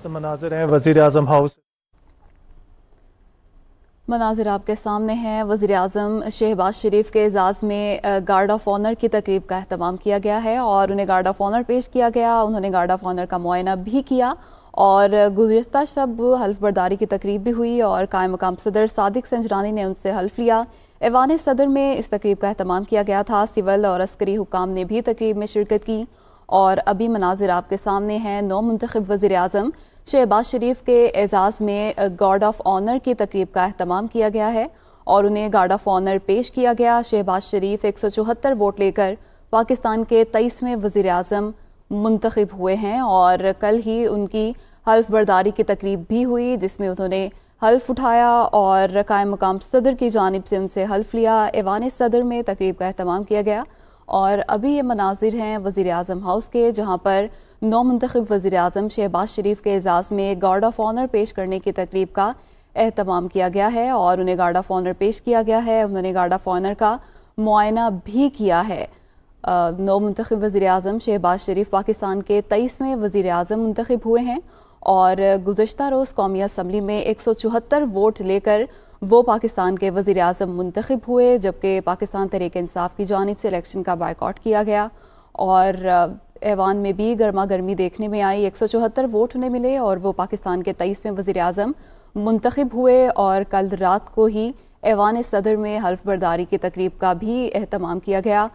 مناظر ہیں وزیر اعظم ہاؤس. مناظر آپ کے سامنے ہیں. وزیر اعظم شہباز شریف کے اعزاز میں گارڈ آف آنر کی تقریب کا اہتمام کیا گیا ہے اور انہیں گارڈ آف آنر پیش کیا گیا. انہوں نے گارڈ آف آنر کا معائنہ بھی کیا اور گزشتہ شب حلف برداری کی تقریب بھی ہوئی اور قائم مقام صدر صادق سنجرانی نے ان سے حلف لیا. ایوان صدر میں اس تقریب کا اہتمام کیا گیا تھا. سول اور عسکری حکام نے بھی تقریب میں شرکت کی اور ابھی مناظر آپ کے سامنے ہیں. نو منتخب وزیر اعظم شہباز شریف کے اعزاز میں گارڈ آف آنر کی تقریب کا اہتمام کیا گیا ہے اور انہیں گارڈ آف آنر پیش کیا گیا. شہباز شریف 174 ووٹ لے کر پاکستان کے 23ویں وزیر اعظم منتخب ہوئے ہیں اور کل ہی ان کی حلف برداری کی تقریب بھی ہوئی جس میں انہوں نے حلف اٹھایا اور قائم مقام صدر کی جانب سے ان سے حلف لیا. ایوان صدر میں تقریب کا اہتمام کیا گیا اور ابھی یہ مناظر ہیں وزیر اعظم ہاؤس کے جہاں پر نو منتخب وزیر اعظم شہباز شریف کے اعزاز میں گارڈ آف آنر پیش کرنے کی تقریب کا اہتمام کیا گیا ہے اور انہیں گارڈ آف آنر پیش کیا گیا ہے. انہوں نے گارڈ آف آنر کا معائنہ بھی کیا ہے. نو منتخب وزیر اعظم شہباز شریف پاکستان کے 23ویں وزیر اعظم منتخب ہوئے ہیں اور گزشتہ روز قومی اسمبلی میں 174 ووٹ لے کر وہ پاکستان کے وزیر اعظم منتخب ہوئے جبکہ پاکستان تحریک انصاف کی جانب سے الیکشن کا بائیکاٹ کیا گیا اور ایوان میں بھی گرما گرمی دیکھنے میں آئی. 174 ووٹ انہیں ملے اور وہ پاکستان کے 23ویں وزیر اعظم منتخب ہوئے اور کل رات کو ہی ایوان صدر میں حلف برداری کی تقریب کا بھی اہتمام کیا گیا